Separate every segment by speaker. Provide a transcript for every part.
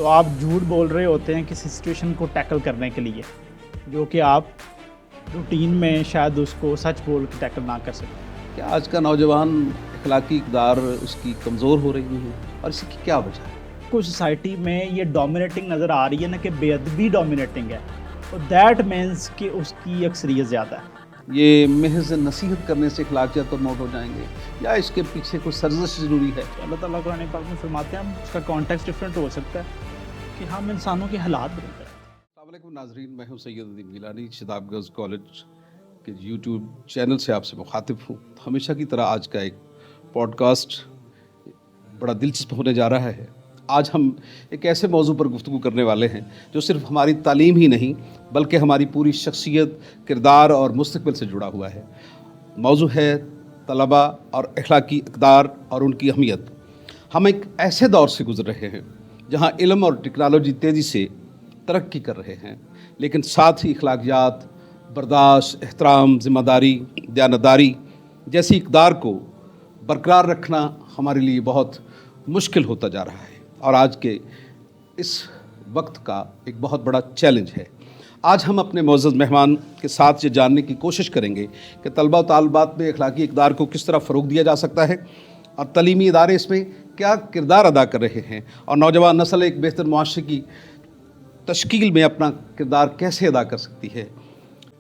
Speaker 1: تو آپ جھوٹ بول رہے ہوتے ہیں کسی سچویشن کو ٹیکل کرنے کے لیے جو کہ آپ روٹین میں شاید اس کو سچ بول کے ٹیکل نہ کر سکیں.
Speaker 2: کہ آج کا نوجوان اخلاقی اقدار اس کی کمزور ہو رہی ہے اور اس کی کیا وجہ ہے؟
Speaker 1: کوئی سوسائٹی میں یہ ڈومینیٹنگ نظر آ رہی ہے نا کہ بے ادبی ڈومینیٹنگ ہے، تو دیٹ مینس کہ اس کی اکثریت زیادہ ہے.
Speaker 2: یہ محض نصیحت کرنے سے اخلاقیات پروموٹ ہو جائیں گے یا اس کے پیچھے کوئی سرزش ضروری ہے؟
Speaker 1: اللہ تعالیٰ قرآن پاک میں فرماتے ہیں اس کا کانٹیکسٹ ڈفرینٹ ہو سکتا ہے کہ ہم انسانوں کے حالات بدلتے ہیں.
Speaker 2: السلام علیکم ناظرین، میں ہوں سید ندیم گیلانی، شاداب گرلز کالج کے یوٹیوب چینل سے آپ سے مخاطب ہوں. ہمیشہ کی طرح آج کا ایک پوڈ کاسٹ بڑا دلچسپ ہونے جا رہا ہے. آج ہم ایک ایسے موضوع پر گفتگو کرنے والے ہیں جو صرف ہماری تعلیم ہی نہیں بلکہ ہماری پوری شخصیت، کردار اور مستقبل سے جڑا ہوا ہے. موضوع ہے طلباء اور اخلاقی اقدار اور ان کی اہمیت. ہم ایک ایسے دور سے گزر رہے ہیں جہاں علم اور ٹیکنالوجی تیزی سے ترقی کر رہے ہیں، لیکن ساتھ ہی اخلاقیات، برداشت، احترام، ذمہ داری، دیانتداری جیسی اقدار کو برقرار رکھنا ہمارے لیے بہت مشکل ہوتا جا رہا ہے اور آج کے اس وقت کا ایک بہت بڑا چیلنج ہے. آج ہم اپنے معزز مہمان کے ساتھ یہ جاننے کی کوشش کریں گے کہ طلباء و طالبات میں اخلاقی اقدار کو کس طرح فروغ دیا جا سکتا ہے اور تعلیمی ادارے اس میں کیا کردار ادا کر رہے ہیں اور نوجوان نسل ایک بہتر معاشرے کی تشکیل میں اپنا کردار کیسے ادا کر سکتی ہے.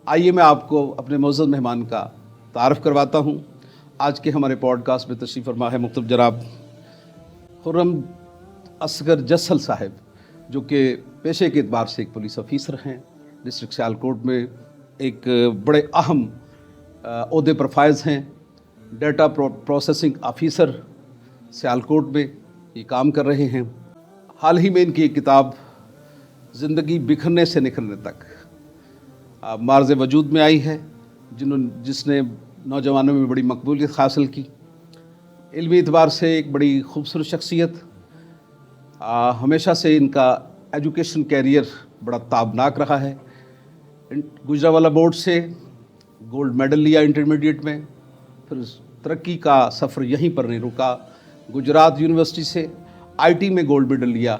Speaker 2: آئیے میں آپ کو اپنے معزز مہمان کا تعارف کرواتا ہوں. آج کے ہمارے پوڈ کاسٹ میں تشریف فرما ہے محترم جناب خرم اصغر جسل صاحب، جو کہ پیشے کے اعتبار سے ایک پولیس افیسر ہیں، ڈسٹرکٹ سیالکوٹ میں ایک بڑے اہم عہدے پر فائز ہیں. ڈیٹا پروسیسنگ آفیسر سیالکوٹ میں یہ کام کر رہے ہیں. حال ہی میں ان کی ایک کتاب زندگی بکھرنے سے نکھرنے تک معرض وجود میں آئی ہے، جس نے نوجوانوں میں بڑی مقبولیت حاصل کی. علمی اعتبار سے ایک بڑی خوبصورت شخصیت. ہمیشہ سے ان کا ایجوکیشن کیریئر بڑا تابناک رہا ہے. گجرانوالہ بورڈ سے گولڈ میڈل لیا انٹرمیڈیٹ میں، پھر ترقی کا سفر یہیں پر نہیں رکا. گجرات یونیورسٹی سے آئی ٹی میں گولڈ میڈل لیا.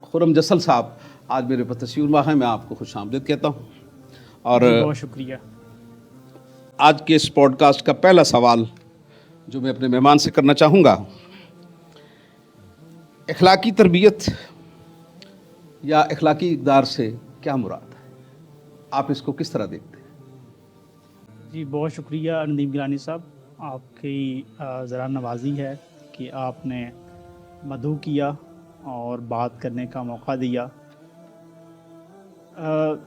Speaker 2: خرم جسل صاحب آج میرے پر تشریف فرما ہے، میں آپ کو خوش آمدید کہتا ہوں. اور
Speaker 1: بہت شکریہ.
Speaker 2: آج کے اس پوڈ کاسٹ کا پہلا سوال جو میں اپنے مہمان سے کرنا چاہوں گا، اخلاقی تربیت یا اخلاقی اقدار سے کیا مراد ہے؟ آپ اس کو کس طرح دیکھتے ہیں؟
Speaker 1: جی بہت شکریہ ندیم گیلانی صاحب، آپ کی ذرا نوازی ہے کہ آپ نے مدعو کیا اور بات کرنے کا موقع دیا.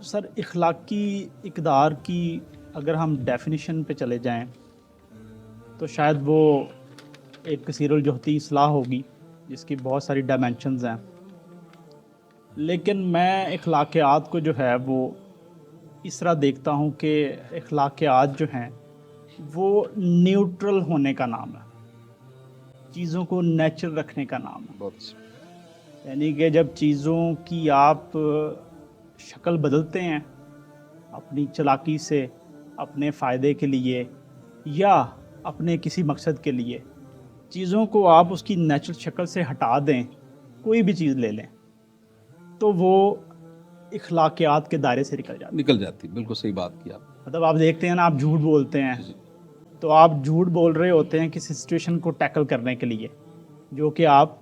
Speaker 1: سر، اخلاقی اقدار کی اگر ہم ڈیفینیشن پہ چلے جائیں تو شاید وہ ایک کثیر الجہتی اصطلاح ہوگی جس کی بہت ساری ڈائمینشنز ہیں، لیکن میں اخلاقیات کو جو ہے وہ اس طرح دیکھتا ہوں کہ اخلاقیات جو ہیں وہ نیوٹرل ہونے کا نام ہے، چیزوں کو نیچرل رکھنے کا نام ہے. یعنی کہ جب چیزوں کی آپ شکل بدلتے ہیں اپنی چالاکی سے، اپنے فائدے کے لیے یا اپنے کسی مقصد کے لیے، چیزوں کو آپ اس کی نیچرل شکل سے ہٹا دیں، کوئی بھی چیز لے لیں، تو وہ اخلاقیات کے دائرے سے نکل جاتی.
Speaker 2: بالکل صحیح بات کی آپ.
Speaker 1: مطلب آپ دیکھتے ہیں نا، آپ جھوٹ بولتے ہیں تو آپ جھوٹ بول رہے ہوتے ہیں کسی سچویشن کو ٹیکل کرنے کے لیے جو کہ آپ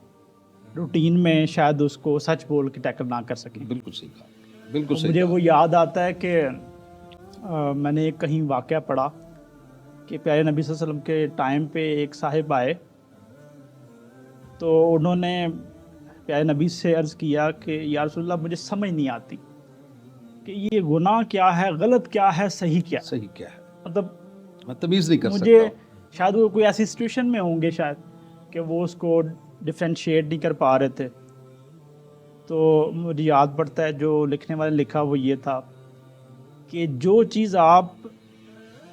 Speaker 1: روٹین میں شاید اس کو سچ بول کے ٹیکل نہ کر سکیں.
Speaker 2: بالکل صحیح بات. بالکل صحیح.
Speaker 1: مجھے وہ یاد آتا ہے کہ میں نے ایک کہیں واقعہ پڑھا کہ پیارے نبی صلی اللہ علیہ وسلم کے ٹائم پہ ایک صاحب آئے تو انہوں نے پیارے نبی سے عرض کیا کہ یا رسول اللہ، مجھے سمجھ نہیں آتی کہ یہ گناہ کیا ہے، غلط کیا ہے، صحیح کیا
Speaker 2: ہے.
Speaker 1: مطلب
Speaker 2: میں تمیز نہیں کر سکتا.
Speaker 1: مجھے شاید وہ کوئی ایسی سچویشن میں ہوں گے شاید کہ وہ اس کو ڈفرینشیٹ نہیں کر پا رہے تھے. تو مجھے یاد پڑتا ہے جو لکھنے والے لکھا وہ یہ تھا کہ جو چیز آپ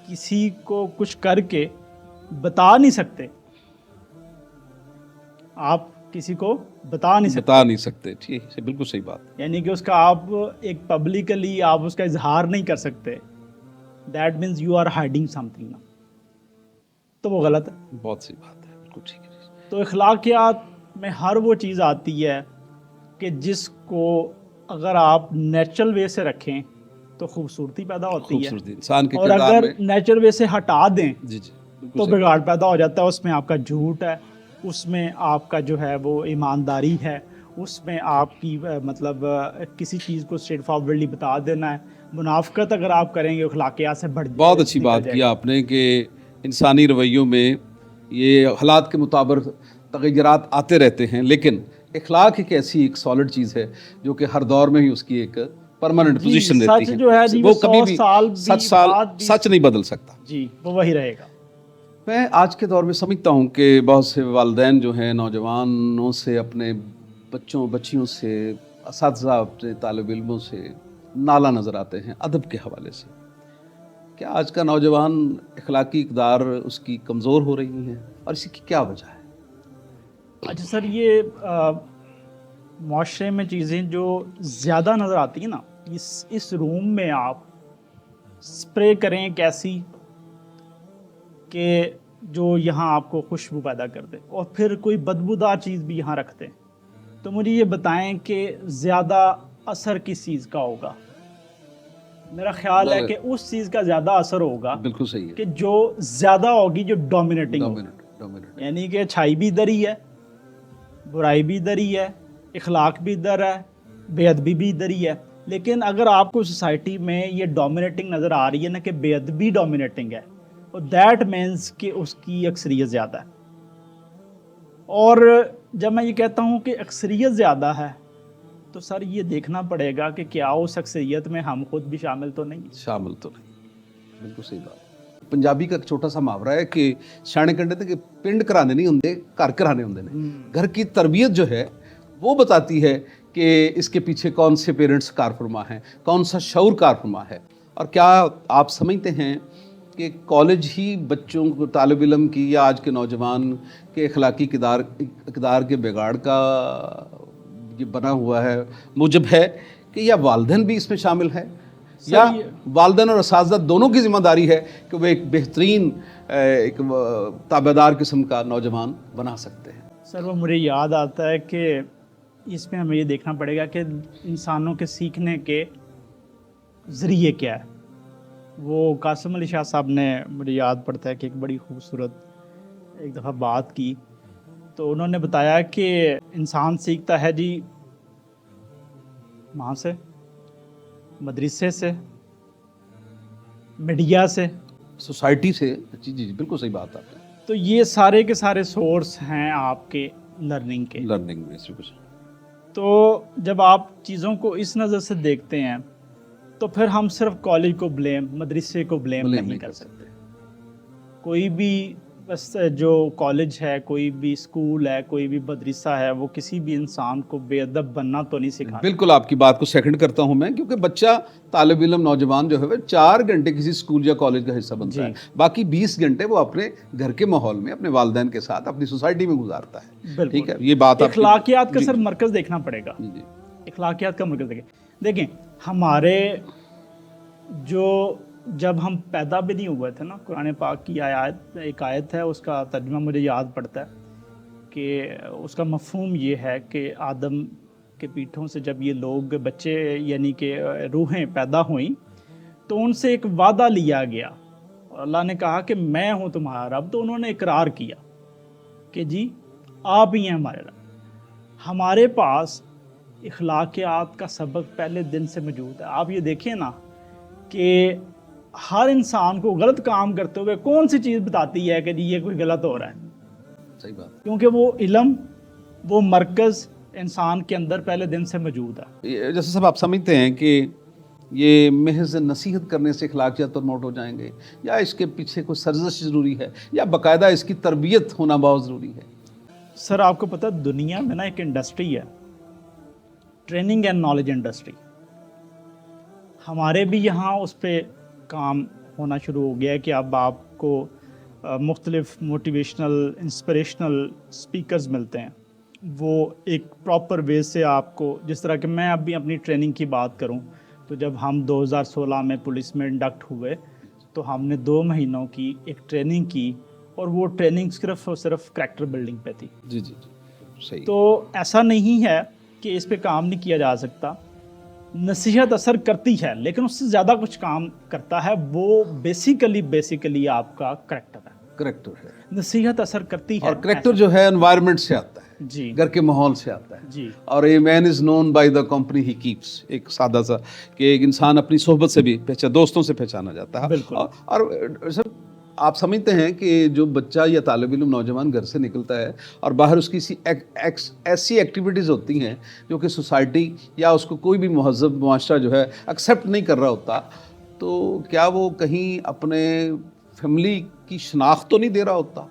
Speaker 1: کسی کو کچھ کر کے بتا نہیں سکتے، آپ کسی کو بتا نہیں
Speaker 2: سکتے. ٹھیک ہے، بالکل صحیح بات.
Speaker 1: یعنی کہ اس کا آپ ایک پبلکلی آپ اس کا اظہار نہیں کر سکتے، that means you are hiding something, تو وہ غلط ہے.
Speaker 2: بہت صحیح بات ہے. بالکل ٹھیک ہے.
Speaker 1: تو اخلاقیات میں ہر وہ چیز آتی ہے کہ جس کو اگر آپ نیچرل وے سے رکھیں تو خوبصورتی پیدا ہوتی ہے,
Speaker 2: خوبصورتی انسان کے
Speaker 1: اور
Speaker 2: کردار
Speaker 1: اگر
Speaker 2: میں.
Speaker 1: نیچرل وے سے ہٹا دیں
Speaker 2: جی جی بالکل
Speaker 1: تو
Speaker 2: صحیح.
Speaker 1: بگاڑ پیدا ہو جاتا ہے. اس میں آپ کا جھوٹ ہے, اس میں آپ کا جو ہے وہ ایمانداری ہے, اس میں آپ کی مطلب کسی چیز کو اسٹریٹ فارورڈلی بتا دینا ہے. منافقت اگر آپ کریں گے اخلاقیات سے بڑھ
Speaker 2: بہت اچھی
Speaker 1: نکل
Speaker 2: بات
Speaker 1: جائے
Speaker 2: کی
Speaker 1: گا.
Speaker 2: آپ نے کہ انسانی رویوں میں یہ حالات کے مطابق تغیرات آتے رہتے ہیں, لیکن اخلاق ایک سالڈ چیز ہے جو کہ ہر دور میں ہی اس کی ایک پرماننٹ
Speaker 1: جی
Speaker 2: پوزیشن
Speaker 1: سچ
Speaker 2: رہتی ہے.
Speaker 1: جو ہے جی
Speaker 2: وہ کبھی
Speaker 1: 100
Speaker 2: بھی
Speaker 1: سال بھی بعد بھی
Speaker 2: سچ نہیں بدل سکتا.
Speaker 1: جی وہ وہی رہے گا.
Speaker 2: میں آج کے دور میں سمجھتا ہوں کہ بہت سے والدین جو ہیں نوجوانوں سے, اپنے بچوں بچیوں سے, اساتذہ اپنے طالب علموں سے نالا نظر آتے ہیں ادب کے حوالے سے. کیا آج کا نوجوان اخلاقی اقدار اس کی کمزور ہو رہی ہیں, اور اسی کی کیا وجہ ہے؟
Speaker 1: اچھا سر, یہ معاشرے میں چیزیں جو زیادہ نظر آتی ہیں نا, اس روم میں آپ اسپرے کریں ایک ایسی کہ جو یہاں آپ کو خوشبو پیدا کر دے, اور پھر کوئی بدبودار چیز بھی یہاں رکھ دیں, تو مجھے یہ بتائیں کہ زیادہ اثر کس چیز کا ہوگا. میرا خیال ہے کہ اس چیز کا زیادہ اثر ہوگا
Speaker 2: بالکل صحیح ہے,
Speaker 1: کہ جو زیادہ ہوگی, جو ڈومینیٹنگ ہوگی.
Speaker 2: ڈومیننٹ.
Speaker 1: یعنی کہ اچھائی بھی ادھر ہی ہے, برائی بھی ادھر ہی ہے, اخلاق بھی ادھر ہے, بے ادبی بھی ادھر ہی ہے. لیکن اگر آپ کو سوسائٹی میں یہ ڈومینیٹنگ نظر آ رہی ہے نا کہ بے ادبی ڈومینیٹنگ ہے, اور دیٹ مینس کہ اس کی اکثریت زیادہ ہے. اور جب میں یہ کہتا ہوں کہ اکثریت زیادہ ہے تو سر یہ دیکھنا پڑے گا کہ کیا اس اکثریت میں ہم خود بھی شامل تو نہیں.
Speaker 2: شامل تو نہیں. بالکل صحیح بات. پنجابی کا ایک چھوٹا سا محاورہ ہے کہ سیانے کہتے تھے کہ پنڈ کرانے نہیں ہوندے, گھر کرانے ہوندے نے. گھر کی تربیت جو ہے وہ بتاتی ہے کہ اس کے پیچھے کون سے پیرنٹس کار فرما ہیں, کون سا شعور کار فرما ہے. اور کیا آپ سمجھتے ہیں کہ کالج ہی بچوں کو, طالب علم کی یا آج کے نوجوان کے اخلاقی اقدار کے بگاڑ کا یہ بنا ہوا ہے, موجب ہے, کہ یا والدین بھی اس میں شامل ہے, یا والدین اور اساتذہ دونوں کی ذمہ داری ہے کہ وہ ایک بہترین ایک تابعدار قسم کا نوجوان بنا سکتے ہیں؟
Speaker 1: سر وہ مجھے یاد آتا ہے کہ اس میں ہمیں یہ دیکھنا پڑے گا کہ انسانوں کے سیکھنے کے ذریعے کیا ہے. وہ قاسم علی شاہ صاحب نے, مجھے یاد پڑتا ہے کہ ایک بڑی خوبصورت ایک دفعہ بات کی, تو انہوں نے بتایا کہ انسان سیکھتا ہے جی وہاں سے, مدرسے سے, میڈیا سے,
Speaker 2: سوسائٹی سے. جی جی بالکل صحیح بات آپ نے.
Speaker 1: تو یہ سارے کے سارے سورس ہیں آپ کے لرننگ کے.
Speaker 2: لرننگ میں کچھ.
Speaker 1: تو جب آپ چیزوں کو اس نظر سے دیکھتے ہیں تو پھر ہم صرف کالج کو بلیم, مدرسے کو بلیم نہیں کر سکتے. کوئی بھی بس جو کالج ہے, کوئی بھی اسکول ہے, کوئی بھی مدرسہ ہے, وہ کسی بھی انسان کو بے ادب بننا تو نہیں سکھاتا.
Speaker 2: بالکل آپ کی بات کو سیکنڈ کرتا ہوں میں, کیونکہ بچہ, طالب علم, نوجوان جو ہے وہ 4 گھنٹے کسی اسکول یا کالج کا حصہ بنتا ہے, باقی 20 گھنٹے وہ اپنے گھر کے ماحول میں, اپنے والدین کے ساتھ, اپنی سوسائٹی میں گزارتا ہے. ٹھیک ہے, یہ بات
Speaker 1: اخلاقیات کا سر مرکز دیکھنا پڑے گا. اخلاقیات کا مرکز دیکھیں. ہمارے جو جب ہم پیدا بھی نہیں ہوئے تھے نا, قرآن پاک کی ایک آیت ہے, اس کا ترجمہ مجھے یاد پڑتا ہے کہ اس کا مفہوم یہ ہے کہ آدم کے پیٹھوں سے جب یہ لوگ بچے یعنی کہ روحیں پیدا ہوئیں تو ان سے ایک وعدہ لیا گیا, اور اللہ نے کہا کہ میں ہوں تمہارا رب. تو انہوں نے اقرار کیا کہ جی آپ ہی ہیں ہمارے رب. ہمارے پاس اخلاقیات کا سبق پہلے دن سے موجود ہے. آپ یہ دیکھیں نا کہ ہر انسان کو غلط کام کرتے ہوئے کون سی چیز بتاتی ہے کہ جی یہ کوئی غلط ہو رہا ہے.
Speaker 2: صحیح بات.
Speaker 1: کیونکہ وہ علم, وہ مرکز انسان کے اندر پہلے دن سے موجود ہے.
Speaker 2: جیسے سب آپ سمجھتے ہیں کہ یہ محض نصیحت کرنے سے اخلاقیات پروموٹ ہو جائیں گے, یا اس کے پیچھے کوئی سرزش ضروری ہے, یا باقاعدہ اس کی تربیت ہونا بہت ضروری ہے؟
Speaker 1: سر آپ کو پتہ دنیا میں نا ایک انڈسٹری ہے, ٹریننگ اینڈ نالج انڈسٹری. ہمارے بھی یہاں اس پہ کام ہونا شروع ہو گیا ہے کہ اب آپ کو مختلف موٹیویشنل, انسپریشنل اسپیکرز ملتے ہیں. وہ ایک پراپر وے سے آپ کو, جس طرح کہ میں اب بھی اپنی ٹریننگ کی بات کروں تو جب ہم 2016 میں پولیس میں انڈکٹ ہوئے تو ہم نے 2 مہینوں کی ایک ٹریننگ کی, اور وہ ٹریننگ صرف اور صرف کریکٹر بلڈنگ پہ تھی.
Speaker 2: جی جی جی صحیح.
Speaker 1: تو ایسا نہیں ہے کہ اس پہ کام نہیں کیا جا سکتا. نصیحت اثر کرتی ہے لیکن اس سے زیادہ کچھ کام کرتا ہے, وہ بیسیکلی آپ کا کریکٹر ہے.
Speaker 2: کریکٹر ہے,
Speaker 1: نصیحت اثر کرتی ہے.
Speaker 2: اور کریکٹر جو ہے انوائرمنٹ سے آتا ہے,
Speaker 1: جی
Speaker 2: گھر کے ماحول سے آتا ہے.
Speaker 1: جی
Speaker 2: اور a man is known by the company he keeps, ایک سادہ سا کہ ایک انسان اپنی صحبت سے بھی دوستوں سے پہچانا جاتا ہے.
Speaker 1: بالکل.
Speaker 2: اور سر آپ سمجھتے ہیں کہ جو بچہ یا طالب علم نوجوان گھر سے نکلتا ہے اور باہر اس کی ایسی ایکٹیویٹیز ہوتی ہیں جو کہ سوسائٹی یا اس کو کوئی بھی مہذب معاشرہ جو ہے ایکسیپٹ نہیں کر رہا ہوتا, تو کیا وہ کہیں اپنے فیملی کی شناخت تو نہیں دے رہا ہوتا؟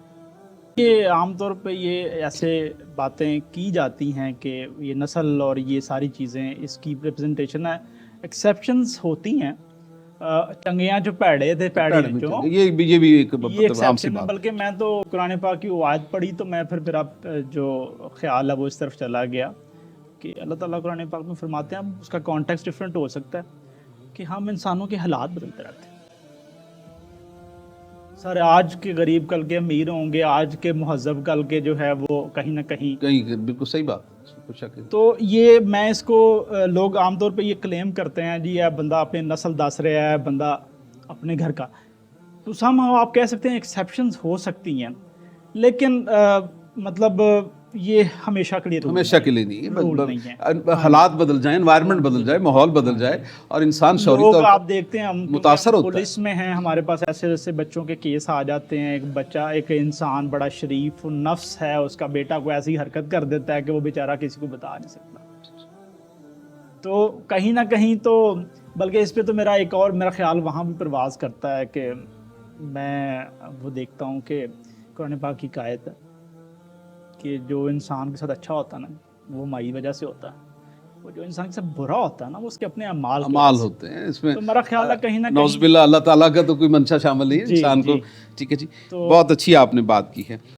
Speaker 1: یہ عام طور پہ یہ ایسے باتیں کی جاتی ہیں کہ یہ نسل اور یہ ساری چیزیں اس کی ریپرزنٹیشن ہے. ایکسیپشنز ہوتی ہیں, چنگیاں جو پیڑے تھے پیڑے جو
Speaker 2: یہ بھی ایک عام سی
Speaker 1: ایکسیپشن.
Speaker 2: بات.
Speaker 1: بلکہ میں تو قرآن پاک کی وہ آیت پڑھی تو میں پھر اب جو خیال ہے وہ اس طرف چلا گیا کہ اللہ تعالیٰ قرآن پاک میں فرماتے ہیں, اس کا کانٹیکسٹ ڈفرینٹ ہو سکتا ہے کہ ہم انسانوں کے حالات بدلتے رہتے ہیں. سر آج کے غریب کل کے امیر ہوں گے, آج کے مہذب کل کے جو ہے وہ کہیں نہ کہیں
Speaker 2: بالکل صحیح بات.
Speaker 1: تو یہ میں اس کو لوگ عام طور پہ یہ کلیم کرتے ہیں جی یہ بندہ اپنی نسل دس رہا ہے, بندہ اپنے گھر کا, تو سم آپ کہہ سکتے ہیں ایکسیپشنز ہو سکتی ہیں لیکن مطلب یہ ہمیشہ کے لیے
Speaker 2: نہیں ہے. حالات بدل جائیں, انوائرمنٹ بدل جائے, ماحول بدل جائے اور انسان شعوری طور پر
Speaker 1: آپ دیکھتے ہیں ہم
Speaker 2: متاثر ہوتا ہے.
Speaker 1: پولیس میں ہیں, ہمارے پاس ایسے بچوں کے کیس آ جاتے ہیں. ایک بچہ, ایک انسان بڑا شریف نفس ہے, اس کا بیٹا کوئی ایسی حرکت کر دیتا ہے کہ وہ بیچارہ کسی کو بتا نہیں سکتا. تو کہیں نہ کہیں تو بلکہ اس پہ تو میرا خیال وہاں بھی پرواز کرتا ہے کہ میں وہ دیکھتا ہوں کہ قرآن پاک کی آیت ہے کہ جو انسان کے ساتھ اچھا ہوتا ہے نا وہ مائی وجہ سے ہوتا ہے, وہ جو انسان کے ساتھ برا ہوتا ہے نا وہ اس کے اپنے اعمال
Speaker 2: ہوتے ہیں. اس میں
Speaker 1: تو میرا خیال ہے کہیں نہ کہیں
Speaker 2: نعوذ باللہ اللہ تعالیٰ کا تو کوئی منشا شامل نہیں ہے انسان کو. ٹھیک ہے جی, بہت اچھی آپ نے بات کی ہے.